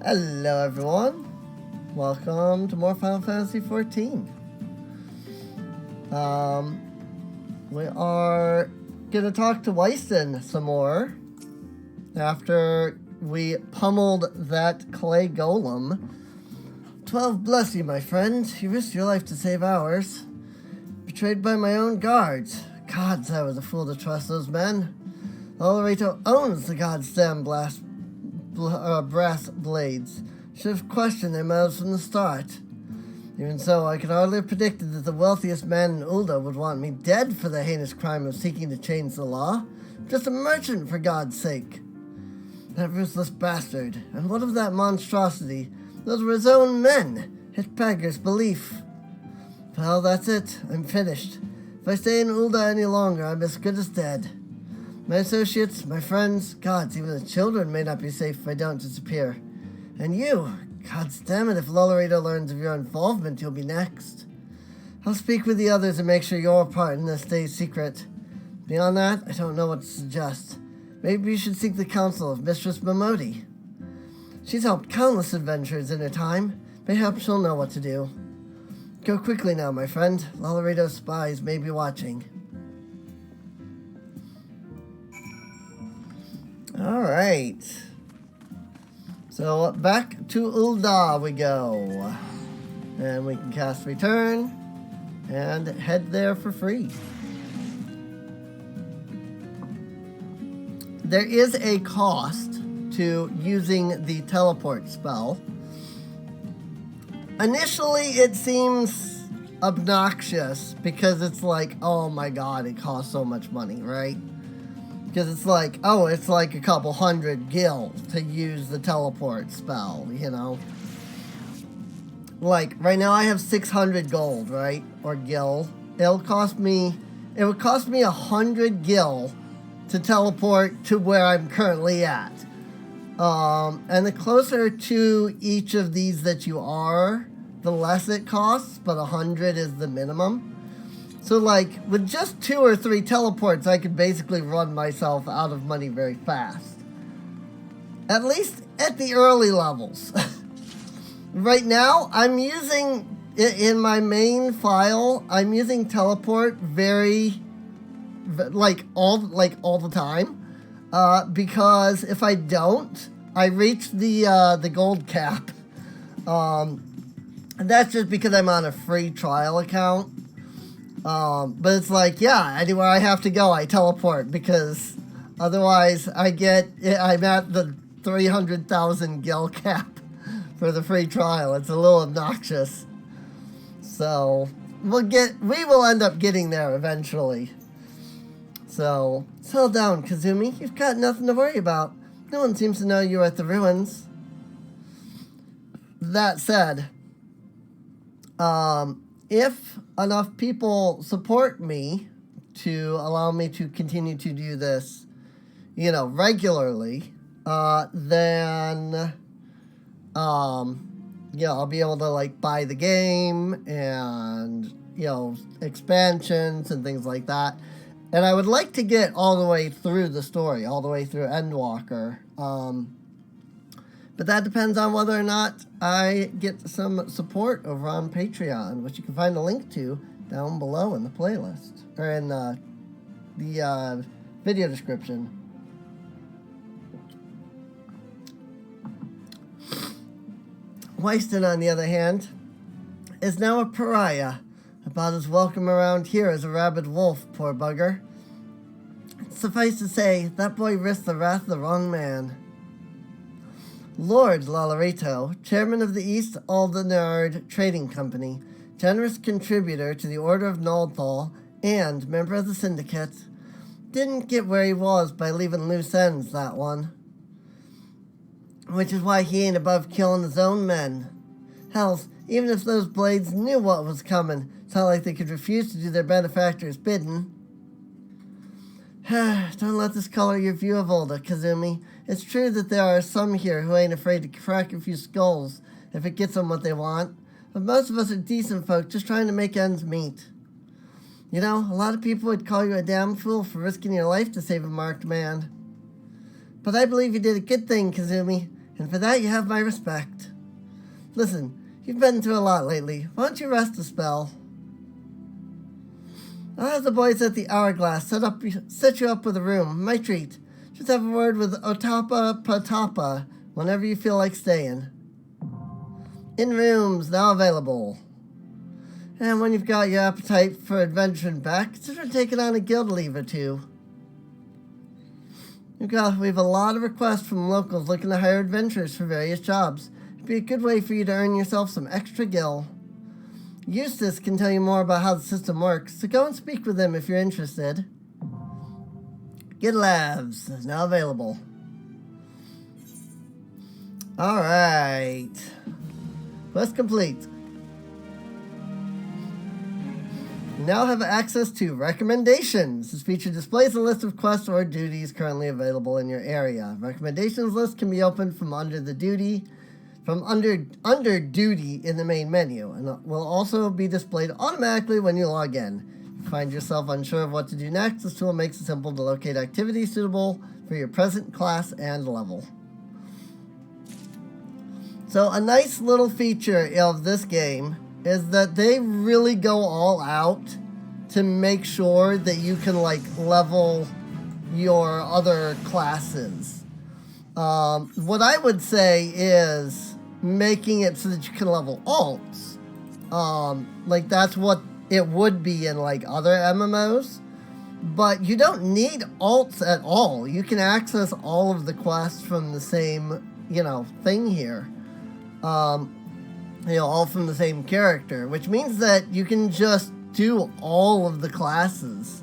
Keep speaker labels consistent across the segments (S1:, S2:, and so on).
S1: Hello everyone, welcome to more Final Fantasy XIV. We are gonna talk to Wyston some more after we pummeled that clay golem. 12 bless you, my friend. You risked your life to save ours. Betrayed by my own guards. Gods, I was a fool to trust those men. Ul'dah owns the goddamn brass blades. Should have questioned their motives from the start. Even so, I could hardly have predicted that the wealthiest man in Ul'dah would want me dead for the heinous crime of seeking to change the law. Just a merchant, for God's sake. That ruthless bastard. And what of that monstrosity? Those were his own men. It beggars belief. Well, that's it. I'm finished. If I stay in Ul'dah any longer, I'm as good as dead. My associates, my friends, gods, even the children may not be safe if I don't disappear. And you, gods damn it, if Ul'dah learns of your involvement, you'll be next. I'll speak with the others and make sure your part in this stays secret. Beyond that, I don't know what to suggest. Maybe you should seek the counsel of Mistress Momodi. She's helped countless adventurers in her time. Perhaps she'll know what to do. Go quickly now, my friend. Ul'dah's spies may be watching. Alright. So back to Ul'dah we go. And we can cast return and head there for free. There is a cost to using the teleport spell. Initially it seems obnoxious because it's like, oh my god, it costs so much money, right? Because it's like, oh, it's like a couple hundred gil to use the teleport spell, you know? Like, right now I have 600 gold, right? Or gil. It would cost me 100 gil to teleport to where I'm currently at. And the closer to each of these that you are, the less it costs, but 100 is the minimum. So, like, with just 2 or 3 teleports, I could basically run myself out of money very fast. At least at the early levels. Right now, I'm using, in my main file, I'm using teleport all the time. Because if I don't, I reach the gold cap. And that's just because I'm on a free trial account. But it's like, yeah, anywhere I have to go, I teleport, because otherwise I'm at the 300,000 gil cap for the free trial. It's a little obnoxious. So we will end up getting there eventually. So settle down, Kazumi. You've got nothing to worry about. No one seems to know you're at the ruins. That said, if enough people support me to allow me to continue to do this, regularly, then, I'll be able to, buy the game and, expansions and things like that. And I would like to get all the way through the story, all the way through Endwalker. But that depends on whether or not I get some support over on Patreon, which you can find a link to down below in the playlist, or in the video description. Wyston, on the other hand, is now a pariah, about as welcome around here as a rabid wolf, poor bugger. Suffice to say, that boy risked the wrath of the wrong man. Lord Ul'dah, chairman of the East Ul'dah Trading Company, generous contributor to the Order of Ul'dah, and member of the Syndicate. Didn't get where he was by leaving loose ends, that one. Which is why he ain't above killing his own men. Hell, even if those blades knew what was coming, it's not like they could refuse to do their benefactor's bidding. Don't let this color your view of Ul'dah, Kazumi. It's true that there are some here who ain't afraid to crack a few skulls if it gets them what they want, but most of us are decent folk just trying to make ends meet. A lot of people would call you a damn fool for risking your life to save a marked man. But I believe you did a good thing, Kazumi. And for that, you have my respect. Listen, you've been through a lot lately. Why don't you rest a spell? I'll have the boys at the Hourglass set you up with a room. My treat. Just have a word with Otapa Patapa whenever you feel like staying. In rooms now available. And when you've got your appetite for adventuring back, consider taking on a guild leave or two. We have a lot of requests from locals looking to hire adventurers for various jobs. It'd be a good way for you to earn yourself some extra gil. Eustace can tell you more about how the system works, so go and speak with him if you're interested. Guild Labs is now available. Alright. Quest complete. You now have access to recommendations. This feature displays a list of quests or duties currently available in your area. Recommendations list can be opened from under duty in the main menu, and will also be displayed automatically when you log in. If you find yourself unsure of what to do next, this tool makes it simple to locate activities suitable for your present class and level. So a nice little feature of this game is that they really go all out to make sure that you can like level your other classes. What I would say is making it so that you can level alts. Like that's what it would be in like other MMOs. But you don't need alts at all. You can access all of the quests from the same, thing here. All from the same character, which means that you can just do all of the classes.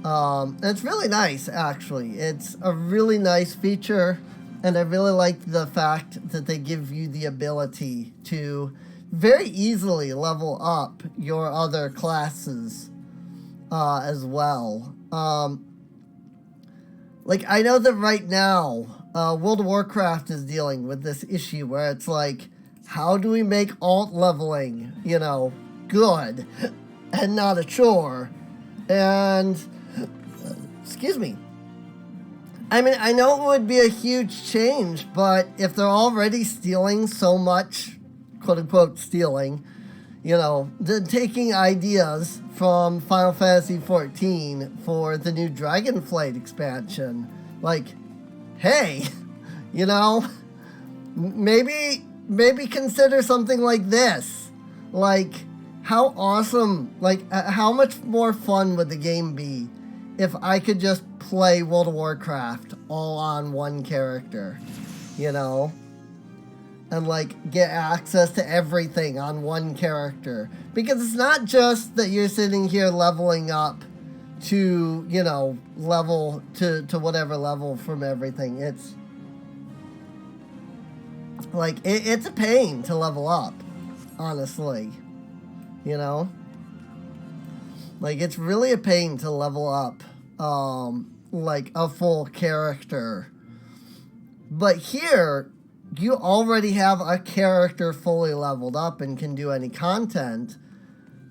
S1: And it's really nice, actually. It's a really nice feature, and I really like the fact that they give you the ability to very easily level up your other classes as well. I know that right now, World of Warcraft is dealing with this issue where it's like, how do we make alt leveling, good and not a chore? And, excuse me. I mean, I know it would be a huge change, but if they're already stealing so much, quote unquote stealing, taking ideas from Final Fantasy XIV for the new Dragonflight expansion, hey, maybe consider something like this. How awesome, how much more fun would the game be if I could just play World of Warcraft all on one character, and get access to everything on one character. Because it's not just that you're sitting here leveling up to, level to whatever level from everything. It's it's a pain to level up, honestly, it's really a pain to level up, a full character. But here, you already have a character fully leveled up and can do any content,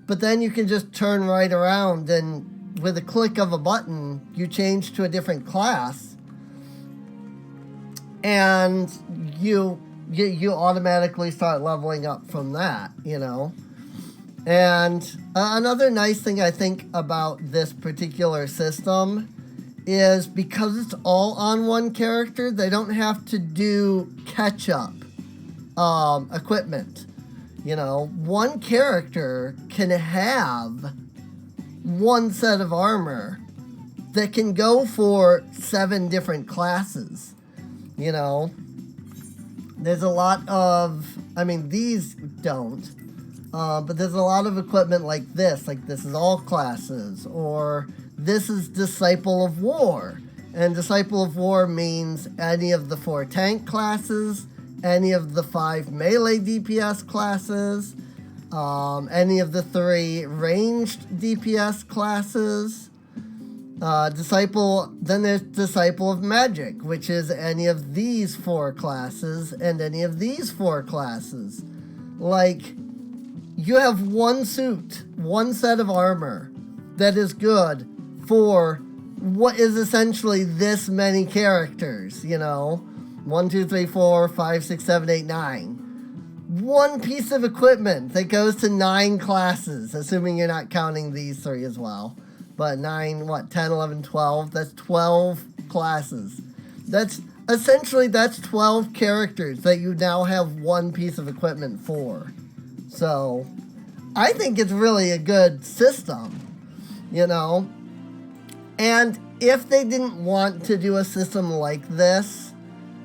S1: but then you can just turn right around and with a click of a button, you change to a different class, and you automatically start leveling up from that, And another nice thing I think about this particular system is because it's all on one character, they don't have to do catch-up equipment. One character can have one set of armor that can go for 7 different classes, There's a lot of, these don't, but there's a lot of equipment like this is all classes, or this is Disciple of War. And Disciple of War means any of the 4 tank classes, any of the 5 melee DPS classes, any of the 3 ranged DPS classes. Then there's Disciple of Magic, which is any of these 4 classes and any of these 4 classes. You have one suit, one set of armor that is good for what is essentially this many characters, 1, 2, 3, 4, 5, 6, 7, 8, 9. One piece of equipment that goes to 9 classes, assuming you're not counting these 3 as well. But 9, what, 10, 11, 12? That's 12 classes. That's 12 characters that you now have one piece of equipment for. So, I think it's really a good system, you know? And if they didn't want to do a system like this,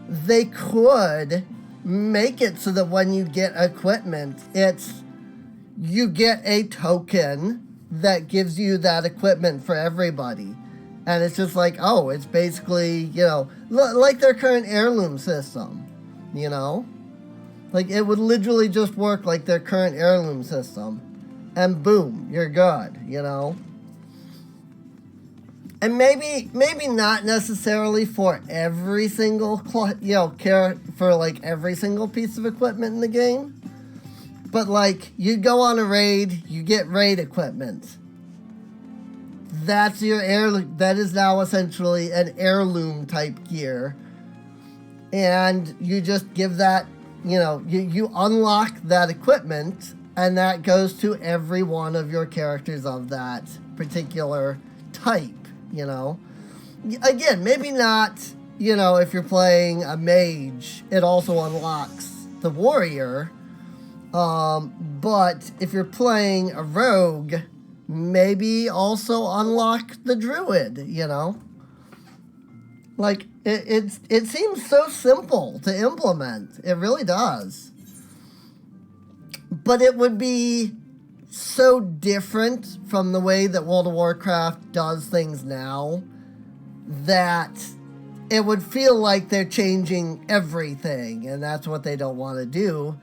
S1: they could make it so that when you get equipment, you get a token that gives you that equipment for everybody. And it's just like, oh, it's basically, you know, like their current heirloom system, you know? Like, it would literally just work like their current heirloom system. And boom, you're good, you know? And maybe not necessarily for every single, for like every single piece of equipment in the game. But like, you go on a raid, you get raid equipment. That's your heirloom. That is now essentially an heirloom type gear. And you just give that, you know, you unlock that equipment, and that goes to every one of your characters of that particular type. You know, again, maybe not, you know, if you're playing a mage, it also unlocks the warrior. But if you're playing a rogue, maybe also unlock the druid, you know? Like, it seems so simple to implement. It really does. But it would be so different from the way that World of Warcraft does things now that it would feel like they're changing everything, and that's what they don't want to do,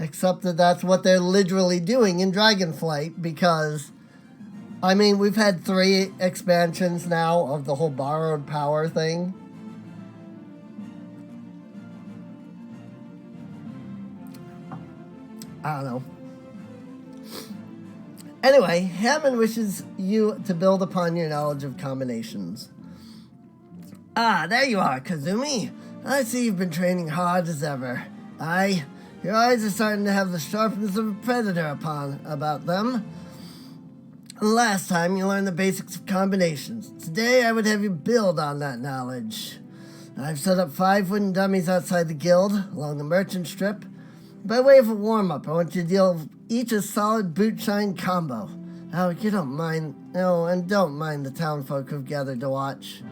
S1: except that that's what they're literally doing in Dragonflight, because, I mean, we've had 3 expansions now of the whole borrowed power thing. I don't know. Anyway, Hammond wishes you to build upon your knowledge of combinations. Ah, there you are, Kazumi. I see you've been training hard as ever. Aye, your eyes are starting to have the sharpness of a predator about them. Last time you learned the basics of combinations. Today I would have you build on that knowledge. I've set up 5 wooden dummies outside the guild, along the merchant strip. By way of a warm-up, I want you to deal each a solid boot-shine combo. Oh, you don't mind... Oh, and don't mind the townfolk who've gathered to watch.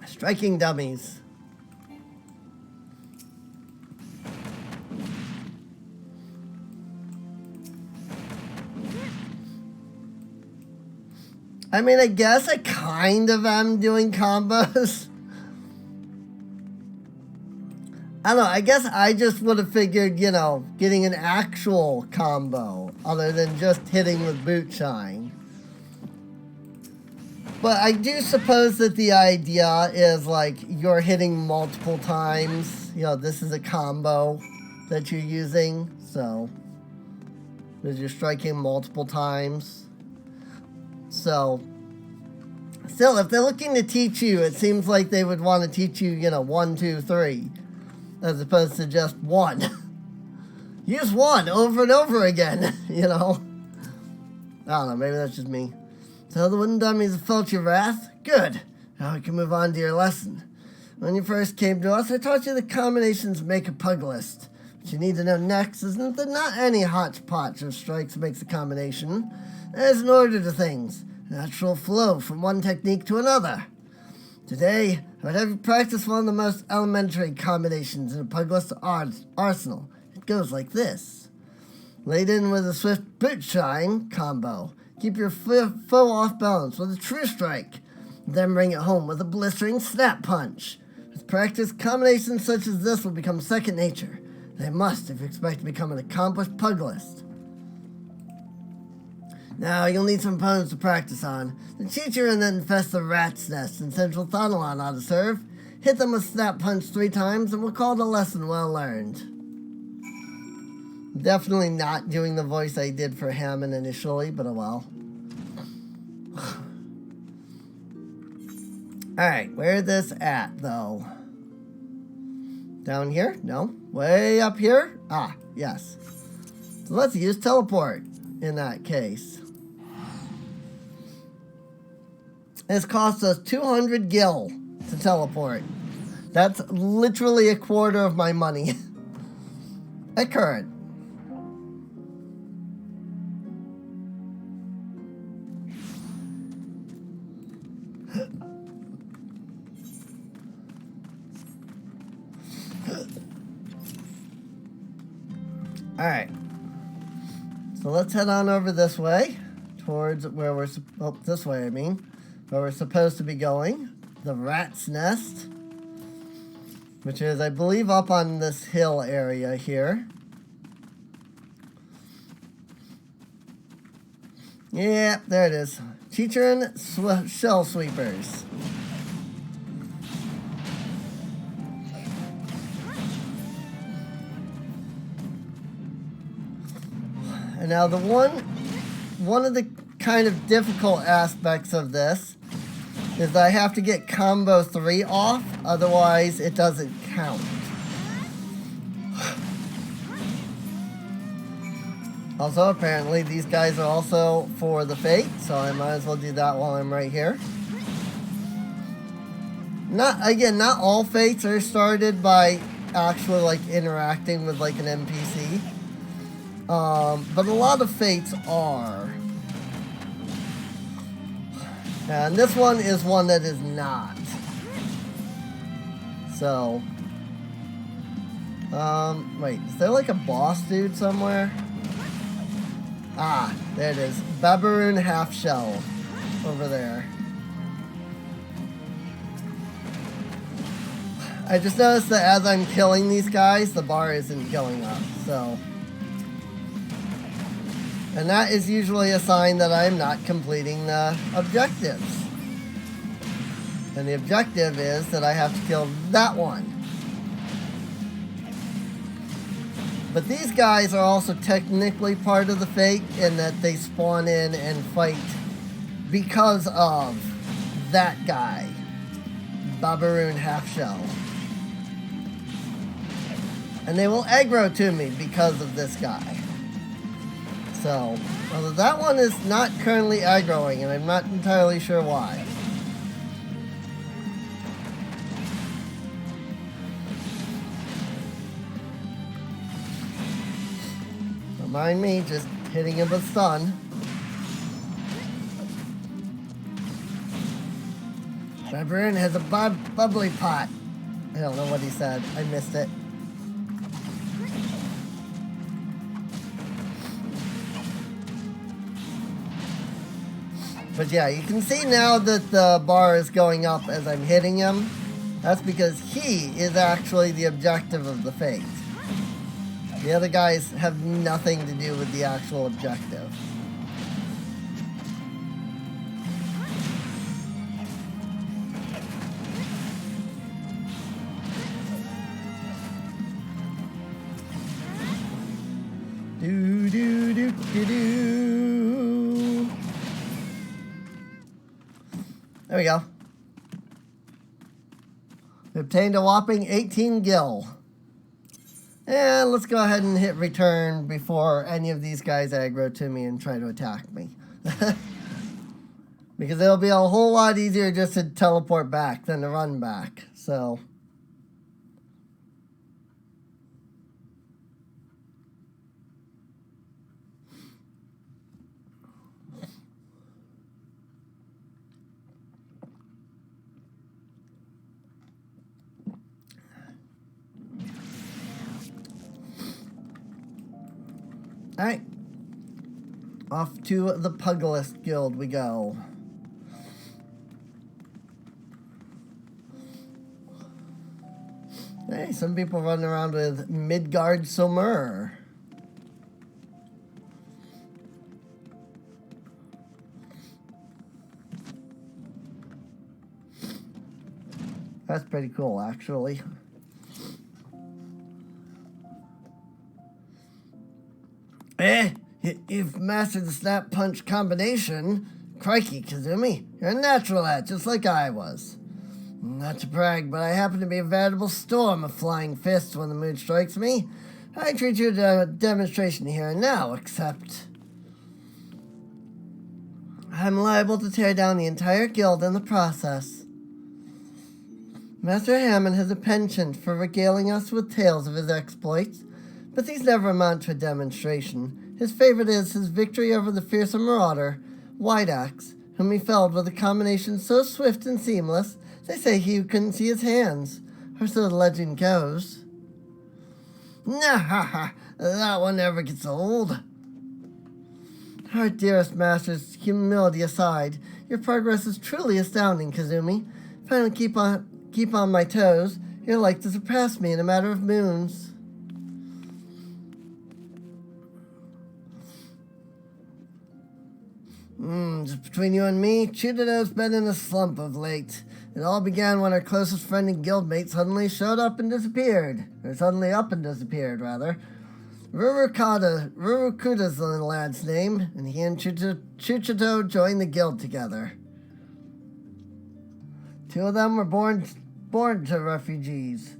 S1: Striking dummies. I mean, I guess I kind of am doing combos. I don't know, I guess I just would have figured, you know, getting an actual combo other than just hitting with boot shine. But I do suppose that the idea is, like, you're hitting multiple times. You know, this is a combo that you're using, so... because you're striking multiple times. So, still, if they're looking to teach you, it seems like they would want to teach you, you know, 1, 2, 3, as opposed to just 1. Use 1 over and over again, you know. I don't know, maybe that's just me. So the wooden dummies have felt your wrath? Good. Now we can move on to your lesson. When you first came to us, I taught you the combinations make a pug list. What you need to know next is that not any hodgepodge of strikes makes a combination. There's an order to things, a natural flow from one technique to another. Today, I would have you practice one of the most elementary combinations in a Pugless arsenal. It goes like this. Laid in with a swift boot shine combo. Keep your foe off balance with a true strike. Then bring it home with a blistering snap punch. With practice, combinations such as this will become second nature. They must if you expect to become an accomplished Puglist. Now, you'll need some opponents to practice on. The teacher and then infest the rat's nest in Central Thonalon ought to serve. Hit them with Snap Punch 3 times, and we'll call the lesson well learned. Definitely not doing the voice I did for Hammond initially, but oh well. Alright, where this at, though? Down here? No. Way up here? Ah, yes. So let's use teleport in that case. It's cost us 200 gil to teleport. That's literally a quarter of my money. At current. Alright. So let's head on over this way. Towards where we're... Oh, this way, I mean. Where we're supposed to be going. The rat's nest. Which is, I believe, up on this hill area here. Yeah, there it is. Teacher and shell sweepers. And now the one of the kind of difficult aspects of this is that I have to get combo 3 off, otherwise it doesn't count. Also, apparently these guys are also for the fate, so I might as well do that while I'm right here. Not all fates are started by actually like interacting with like an NPC. But a lot of fates are. And this one is one that is not. So. Wait, is there like a boss dude somewhere? Ah, there it is. Babaroon half shell. Over there. I just noticed that as I'm killing these guys, the bar isn't going up, so. And that is usually a sign that I'm not completing the objectives. And the objective is that I have to kill that one. But these guys are also technically part of the fate in that they spawn in and fight because of that guy, Babaroon Half-Shell. And they will aggro to me because of this guy. So, although that one is not currently aggroing, and I'm not entirely sure why. Don't mind me just hitting him with stun. Babaroon has a bubbly pot. I don't know what he said. I missed it. But yeah, you can see now that the bar is going up as I'm hitting him. That's because he is actually the objective of the fate. The other guys have nothing to do with the actual objective. Do do do do do. There we go. We obtained a whopping 18 gil. And let's go ahead and hit return before any of these guys aggro to me and try to attack me. Because it'll be a whole lot easier just to teleport back than to run back. So. Alright, off to the Pugilist Guild we go. Hey, some people running around with Midgard Sommer. That's pretty cool, actually. You've mastered the snap punch combination. Crikey, Kazumi, you're a natural at it, just like I was. Not to brag, but I happen to be a veritable storm of flying fists when the mood strikes me. I treat you to a demonstration here and now, except I'm liable to tear down the entire guild in the process. Master Hammond has a penchant for regaling us with tales of his exploits, but these never amount to a demonstration. His favorite is his victory over the fearsome marauder, White Axe, whom he felled with a combination so swift and seamless, they say he couldn't see his hands, or so the legend goes. Nah, that one never gets old. Our dearest master's humility aside, your progress is truly astounding, Kazumi. If I don't keep on my toes, you're like to surpass me in a matter of moons. Just between you and me, Chudano's been in a slump of late. It all began when our closest friend and guildmate suddenly showed up and disappeared. Or suddenly up and disappeared, rather. Rurukuta's the lad's name, and he and Chuchito joined the guild together. Two of them were born to refugees,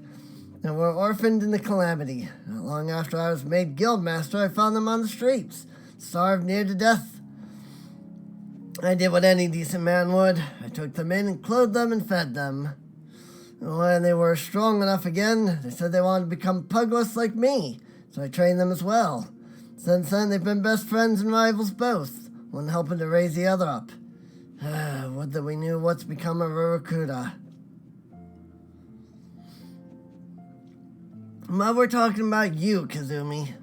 S1: and were orphaned in the calamity. Not long after I was made guildmaster, I found them on the streets, starved near to death. I did what any decent man would. I took them in and clothed them and fed them. When they were strong enough again, they said they wanted to become pugless like me, so I trained them as well. Since then, they've been best friends and rivals both, one helping to raise the other up. Would that we knew what's become of Rurukuta. But we're talking about you, Kazumi.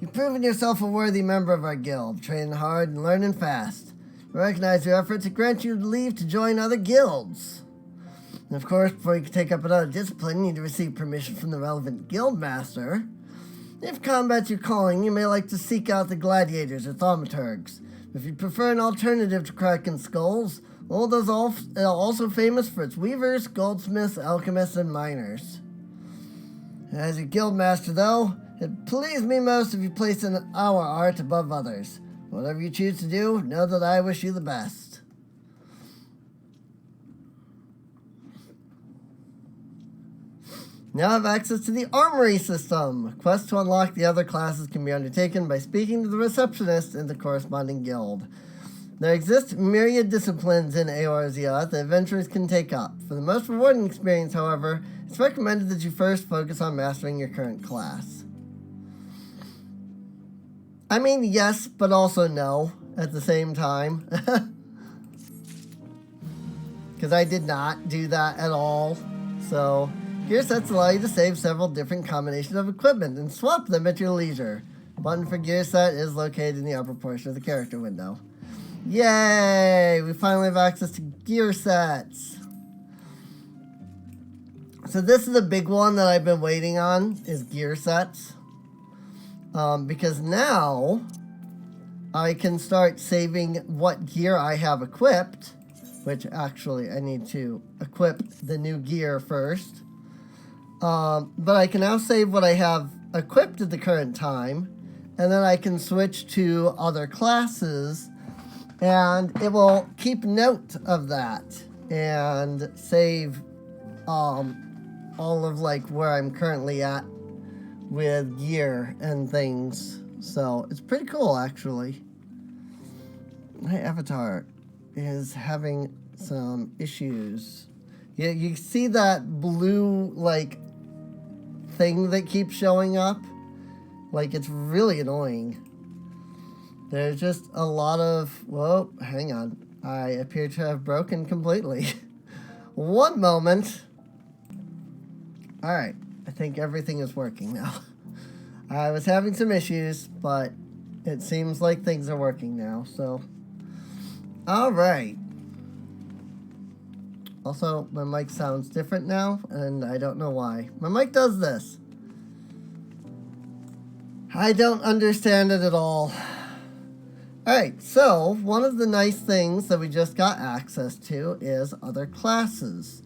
S1: You've proven yourself a worthy member of our guild, training hard and learning fast. We recognize your efforts and grant you leave to join other guilds. And of course, before you can take up another discipline, you need to receive permission from the relevant guild master. If combat's your calling, you may like to seek out the gladiators or thaumaturgs. If you prefer an alternative to Kraken Skulls, Ul'dah's also famous for its weavers, goldsmiths, alchemists, and miners. As your guild master, though, it pleased me most if you placed our art above others. Whatever you choose to do, know that I wish you the best. Now I have access to the armory system. Quests to unlock the other classes can be undertaken by speaking to the receptionist in the corresponding guild. There exist myriad disciplines in Eorzea that adventurers can take up. For the most rewarding experience, however, it's recommended that you first focus on mastering your current class. I mean, yes, but also no at the same time. Because I did not do that at all. So, gear sets allow you to save several different combinations of equipment and swap them at your leisure. The button for gear set is located in the upper portion of the character window. Yay! We finally have access to gear sets. So this is a big one that I've been waiting on, is gear sets. Because now I can start saving what gear I have equipped, which actually I need to equip the new gear first. But I can now save what I have equipped at the current time, and then I can switch to other classes, and it will keep note of that and save all of like where I'm currently at with gear and things. So it's pretty cool, actually. My avatar is having some issues. You see that blue like thing that keeps showing up? Like, it's really annoying. There's just a lot of... Whoa, hang on. I appear to have broken completely. One moment. Alright. I think everything is working now. I was having some issues, but it seems like things are working now, so... Alright. Also, my mic sounds different now, and I don't know why. My mic does this. I don't understand it at all. Alright, so one of the nice things that we just got access to is other classes.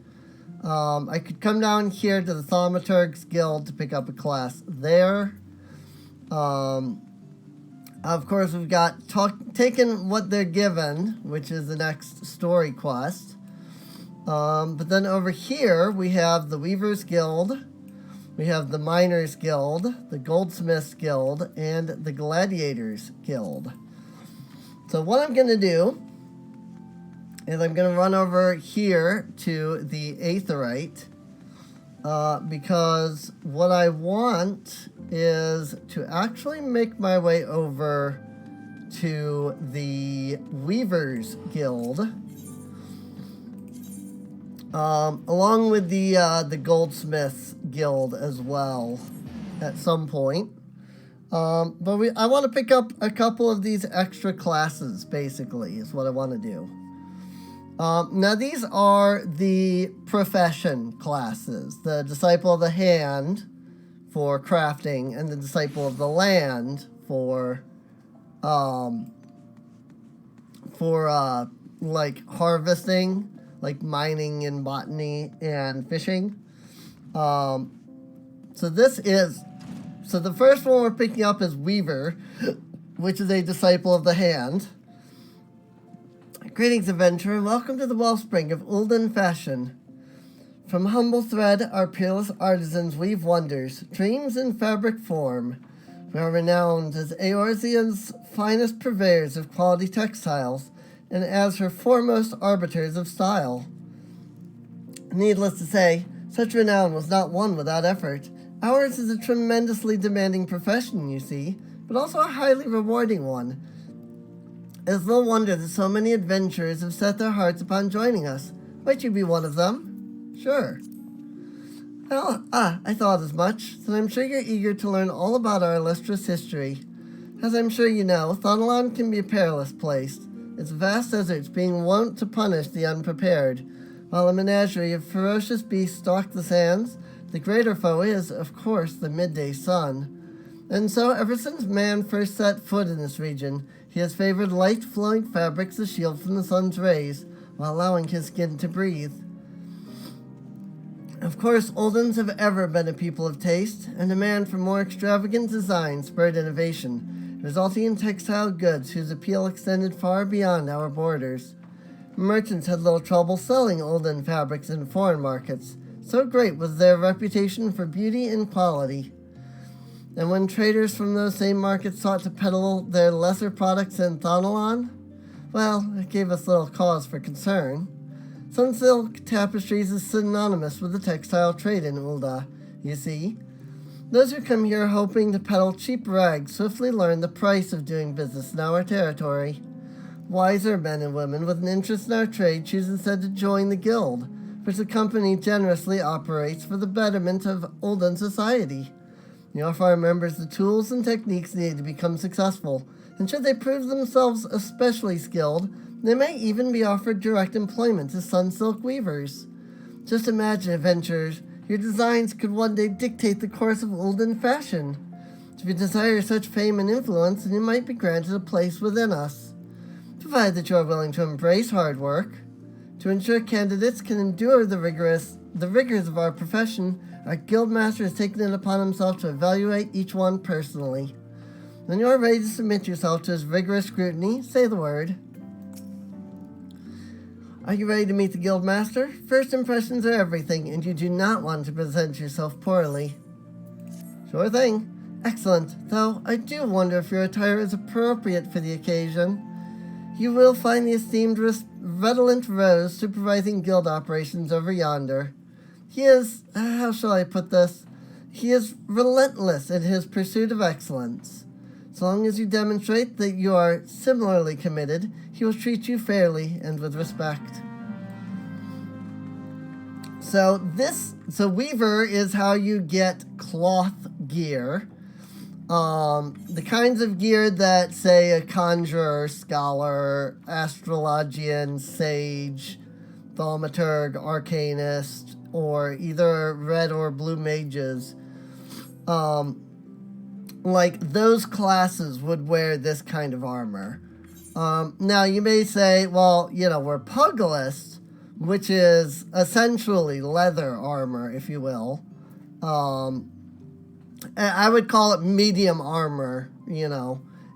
S1: I could come down here to the Thaumaturgs Guild to pick up a class there. Of course, we've got taken what they're given, which is the next story quest. But then over here, we have the Weavers Guild, we have the Miners Guild, the Goldsmiths Guild, and the Gladiators Guild. So what I'm going to do is I'm going to run over here to the Aetheryte, because what I want is to actually make my way over to the Weavers Guild, along with the Goldsmiths Guild as well at some point. But I want to pick up a couple of these extra classes, basically, is what I want to do. Now, these are the profession classes. The Disciple of the Hand for crafting, and the Disciple of the Land for like harvesting, like mining and botany and fishing. So the first one we're picking up is Weaver, which is a Disciple of the Hand. Greetings, adventurer. Welcome to the wellspring of Ul'dah fashion. From humble thread, our peerless artisans weave wonders, dreams in fabric form. We are renowned as Eorzea's finest purveyors of quality textiles, and as her foremost arbiters of style. Needless to say, such renown was not won without effort. Ours is a tremendously demanding profession, you see, but also a highly rewarding one. It is little wonder that so many adventurers have set their hearts upon joining us. Might you be one of them? Sure. Well, I thought as much, so I'm sure you're eager to learn all about our illustrious history. As I'm sure you know, Thanalan can be a perilous place, its vast deserts being wont to punish the unprepared. While a menagerie of ferocious beasts stalk the sands, the greater foe is, of course, the midday sun. And so, ever since man first set foot in this region, he has favored light flowing fabrics as shield from the sun's rays, while allowing his skin to breathe. Of course, Uldans have ever been a people of taste, and demand for more extravagant design spurred innovation, resulting in textile goods whose appeal extended far beyond our borders. Merchants had little trouble selling Ul'dah fabrics in foreign markets, so great was their reputation for beauty and quality. And when traders from those same markets sought to peddle their lesser products in Thanalan, well, it gave us little cause for concern. Sunsilk tapestries is synonymous with the textile trade in Ul'dah, you see. Those who come here hoping to peddle cheap rags swiftly learn the price of doing business in our territory. Wiser men and women with an interest in our trade choose instead to join the guild, which the company generously operates for the betterment of Ul'dah society. We offer our members the tools and techniques needed to become successful, and should they prove themselves especially skilled, they may even be offered direct employment as Sunsilk weavers. Just imagine, adventurers, your designs could one day dictate the course of Ul'dah fashion. If you desire such fame and influence, then you might be granted a place within us, provided that you are willing to embrace hard work. To ensure candidates can endure the rigors of our profession, our guildmaster has taken it upon himself to evaluate each one personally. When you are ready to submit yourself to his rigorous scrutiny, say the word. Are you ready to meet the guildmaster? First impressions are everything, and you do not want to present yourself poorly. Sure thing. Excellent, though I do wonder if your attire is appropriate for the occasion. You will find the esteemed redolent Rose supervising guild operations over yonder. He is, how shall I put this? He is relentless in his pursuit of excellence. So long as you demonstrate that you are similarly committed, he will treat you fairly and with respect. So Weaver is how you get cloth gear. The kinds of gear that, say, a conjurer, scholar, astrologian, sage, thaumaturg, arcanist, or either red or blue mages, like those classes would wear this kind of armor. Now you may say, well, we're pugilists, which is essentially leather armor, if you will. I would call it medium armor,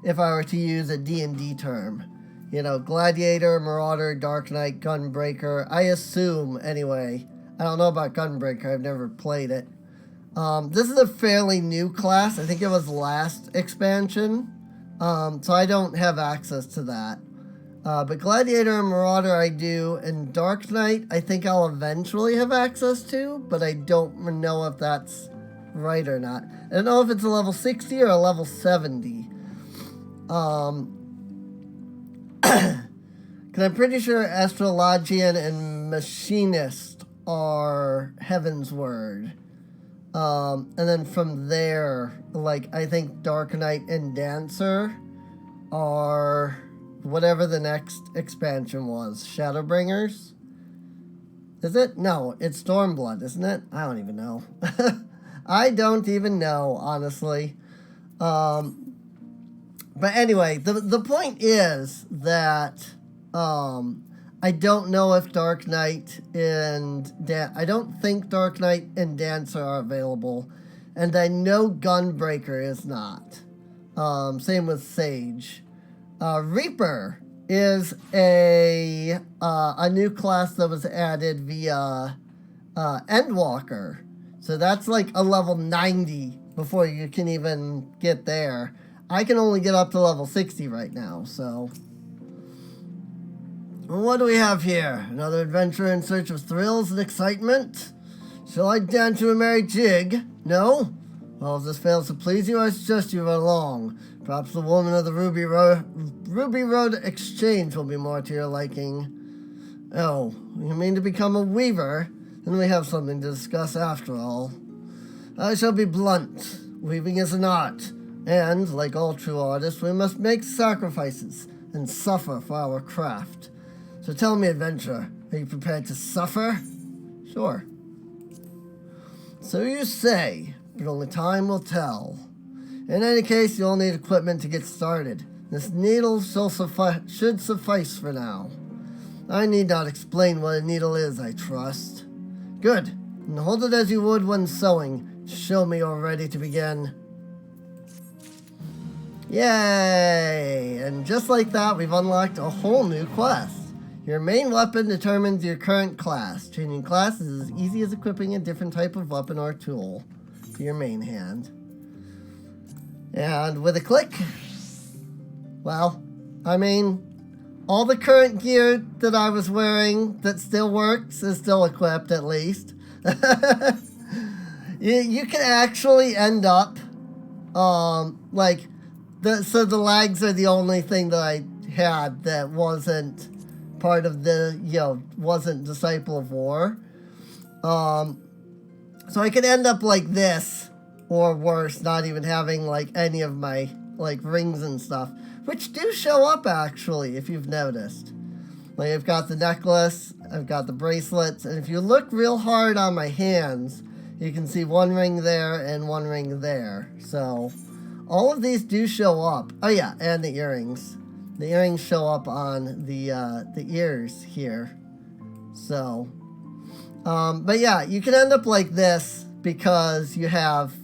S1: if I were to use a D&D term. You know, Gladiator, Marauder, Dark Knight, Gunbreaker. I assume, anyway. I don't know about Gunbreaker. I've never played it. This is a fairly new class. I think it was last expansion. So I don't have access to that. But Gladiator and Marauder I do. And Dark Knight I think I'll eventually have access to. But I don't know if that's right or not. I don't know if it's a level 60 or a level 70. Because I'm pretty sure Astrologian and Machinist are Heaven's Word. And then from there, like, I think Dark Knight and Dancer are whatever the next expansion was. Shadowbringers? Is it? No, it's Stormblood, isn't it? I don't even know. I don't even know, honestly. But anyway, the point is that I don't know if Dark Knight and I don't think Dark Knight and Dancer are available, and I know Gunbreaker is not. Same with Sage. Reaper is a new class that was added via Endwalker, so that's like a level 90 before you can even get there. I can only get up to level 60 right now, so. What do we have here? Another adventure in search of thrills and excitement? Shall I dance to a merry jig? No? Well, if this fails to please you, I suggest you run along. Perhaps the woman of the Ruby Road Exchange will be more to your liking. Oh, you mean to become a weaver? Then we have something to discuss after all. I shall be blunt. Weaving is an art. And, like all true artists, we must make sacrifices and suffer for our craft. So tell me, adventurer, are you prepared to suffer? Sure. So you say, but only time will tell. In any case, you'll need equipment to get started. This needle should suffice for now. I need not explain what a needle is, I trust. Good. And hold it as you would when sewing. Show me you're ready to begin. Yay! And just like that, we've unlocked a whole new quest. Your main weapon determines your current class. Changing class is as easy as equipping a different type of weapon or tool to your main hand. And with a click, well, I mean, all the current gear that I was wearing that still works is still equipped, at least. You can actually end up, like, so the lags are the only thing that I had that wasn't part of the, wasn't Disciple of War. So I could end up like this, or worse, not even having, like, any of my, like, rings and stuff, which do show up, actually, if you've noticed. Like, I've got the necklace, I've got the bracelets, and if you look real hard on my hands, you can see one ring there and one ring there. So all of these do show up. Oh yeah, and the earrings. The earrings show up on the ears here. So, but yeah, you can end up like this because you have,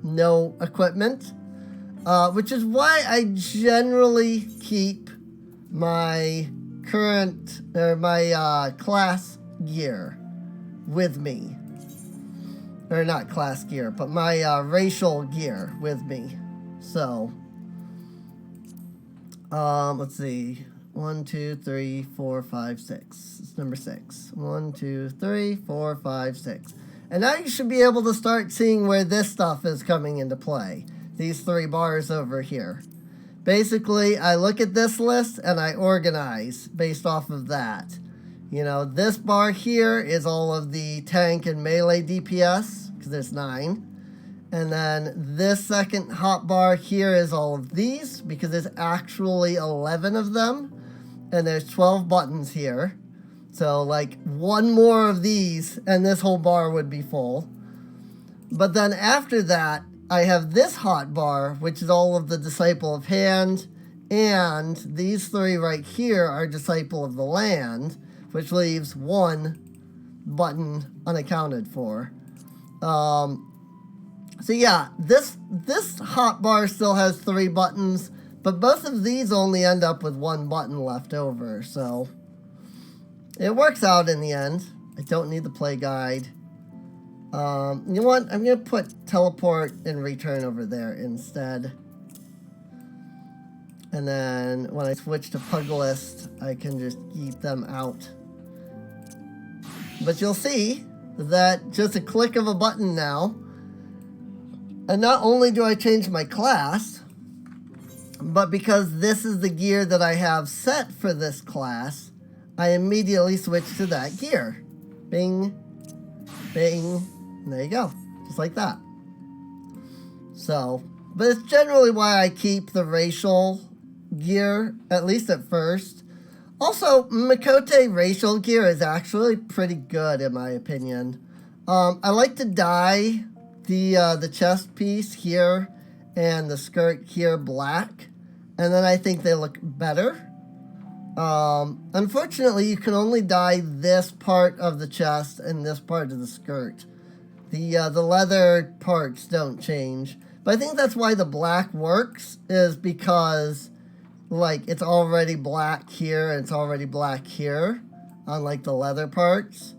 S1: no equipment. Which is why I generally keep my current, or my class gear with me. Or not class gear, but my racial gear with me. So, let's see. 1, 2, 3, 4, 5, 6. It's number 6. 1, 2, 3, 4, 5, 6. And now you should be able to start seeing where this stuff is coming into play. These 3 bars over here. Basically, I look at this list and I organize based off of that. This bar here is all of the tank and melee DPS, because there's 9. And then this second hotbar here is all of these, because there's actually 11 of them. And there's 12 buttons here. So, like, one more of these, and this whole bar would be full. But then after that, I have this hotbar, which is all of the Disciple of Hand. And these 3 right here are Disciple of the Land, which leaves 1 button unaccounted for. So yeah, this hotbar still has 3 buttons. But both of these only end up with one button left over, so it works out in the end. I don't need the play guide. You know what? I'm going to put teleport and return over there instead. And then when I switch to Pugglist, I can just keep them out. But you'll see that just a click of a button now, and not only do I change my class, but because this is the gear that I have set for this class, I immediately switch to that gear. Bing, bing, and there you go. Just like that. So, but it's generally why I keep the racial gear, at least at first. Also, Mikote racial gear is actually pretty good in my opinion. I like to dye the chest piece here and the skirt here black, and then I think they look better. Unfortunately, you can only dye this part of the chest and this part of the skirt. The leather parts don't change. But I think that's why the black works, is because, like, it's already black here and it's already black here, unlike the leather parts.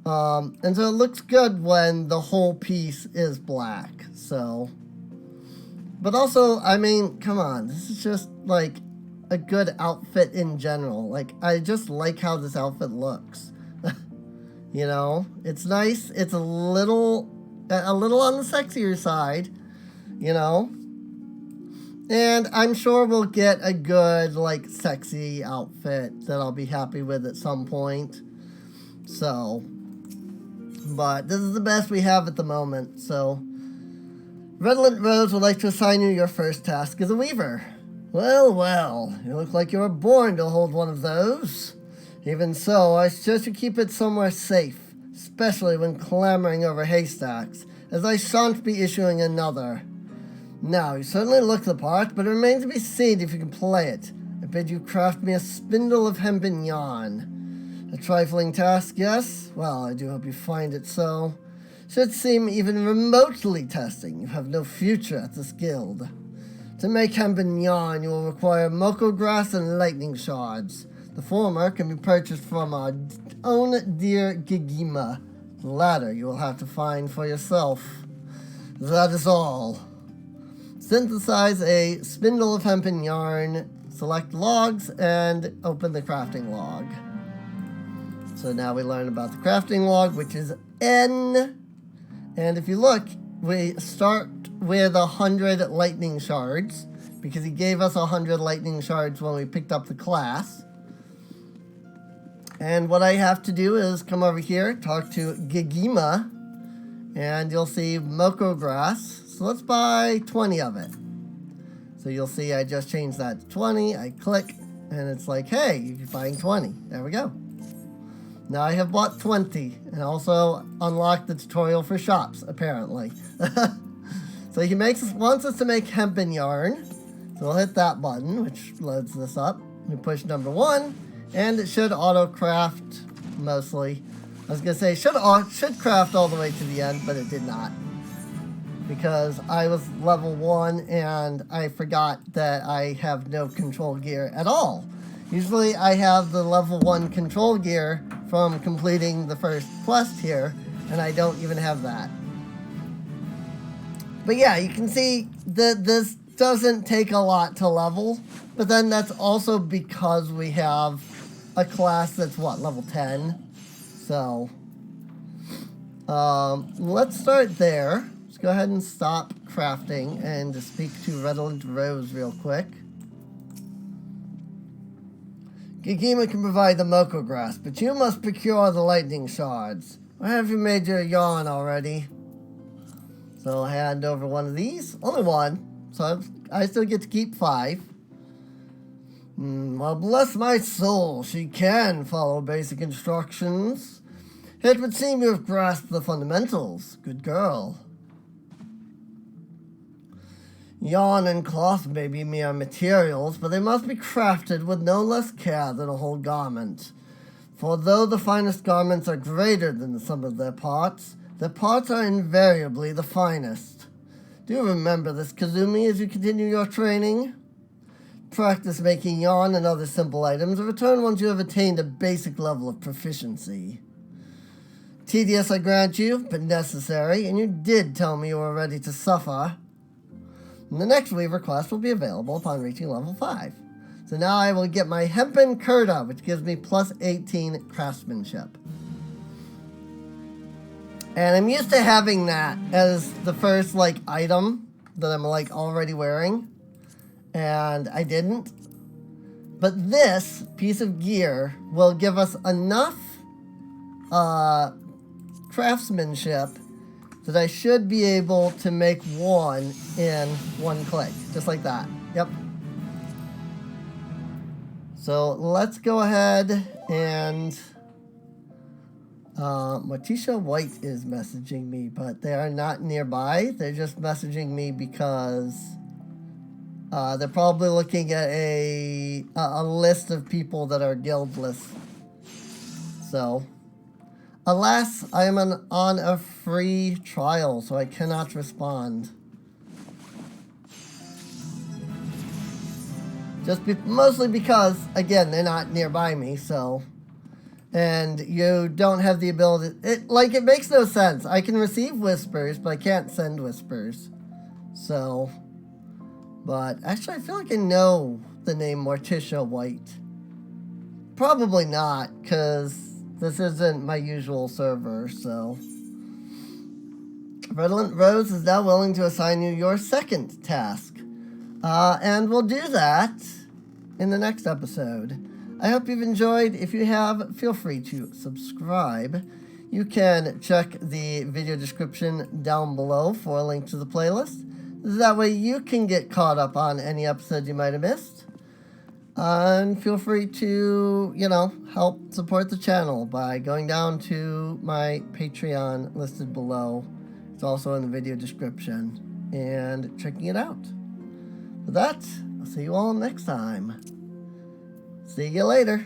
S1: And so it looks good when the whole piece is black, so. But also, I mean, come on, this is just, like, a good outfit in general. Like, I just like how this outfit looks. You know, it's nice. It's a little on the sexier side, you know. And I'm sure we'll get a good, like, sexy outfit that I'll be happy with at some point. So, but this is the best we have at the moment, so. Redolent Rose would like to assign you your first task as a weaver. Well, well, you look like you were born to hold one of those. Even so, I suggest you keep it somewhere safe, especially when clambering over haystacks, as I shan't be issuing another. Now, you certainly look the part, but it remains to be seen if you can play it. I bid you craft me a spindle of hempen yarn. A trifling task, yes? Well, I do hope you find it so. Should seem even remotely testing. You have no future at this guild. To make hempen yarn, you will require moko grass and lightning shards. The former can be purchased from our own dear Gigima. The latter you will have to find for yourself. That is all. Synthesize a spindle of hempen yarn, select logs, and open the crafting log. So now we learn about the crafting log, which is N. And if you look, we start with 100 lightning shards, because he gave us 100 lightning shards when we picked up the class. And what I have to do is come over here, talk to Gigima, and you'll see Moko Grass. So let's buy 20 of it. So you'll see I just changed that to 20. I click, and it's like, hey, you're buying 20. There we go. Now I have bought 20, and also unlocked the tutorial for shops, apparently. So he wants us to make hempen yarn. So we'll hit that button, which loads this up. We push number 1, and it should auto-craft, mostly. I was going to say, should craft all the way to the end, but it did not. Because I was level 1, and I forgot that I have no control gear at all. Usually I have the level 1 control gear from completing the first quest here, and I don't even have that. But yeah, you can see that this doesn't take a lot to level, but then that's also because we have a class that's, what, level 10? So, let's start there. Let's go ahead and stop crafting and just speak to Redolent Rose real quick. Gigima can provide the Moko Grass, but you must procure the lightning shards. Or have you made your yarn already? So I'll hand over one of these. Only one. So I still get to keep 5. Well, bless my soul, she can follow basic instructions. It would seem you have grasped the fundamentals. Good girl. Yarn and cloth may be mere materials, but they must be crafted with no less care than a whole garment. For though the finest garments are greater than the sum of their parts are invariably the finest. Do you remember this, Kazumi, as you continue your training? practice making yarn and other simple items, or return once you have attained a basic level of proficiency. Tedious, I grant you, but necessary, and you did tell me you were ready to suffer. And the next Weaver quest will be available upon reaching level 5. So now I will get my Hempen Kurta, which gives me plus 18 craftsmanship. And I'm used to having that as the first, like, item that I'm, like, already wearing. And I didn't. But this piece of gear will give us enough craftsmanship that I should be able to make one in one click. Just like that. Yep. So let's go ahead and... Morticia White is messaging me, but they are not nearby. They're just messaging me because they're probably looking at a list of people that are guildless. So, alas, I am on a free trial, so I cannot respond. Mostly because, again, they're not nearby me, so... And you don't have the ability... It makes no sense. I can receive whispers, but I can't send whispers. So... But, actually, I feel like I know the name Morticia White. Probably not, because this isn't my usual server, so... Redolent Rose is now willing to assign you your second task. And we'll do that in the next episode. I hope you've enjoyed. If you have, feel free to subscribe. You can check the video description down below for a link to the playlist. That way you can get caught up on any episode you might have missed. And feel free to, help support the channel by going down to my Patreon listed below. It's also in the video description. And checking it out. With that, I'll see you all next time. See you later.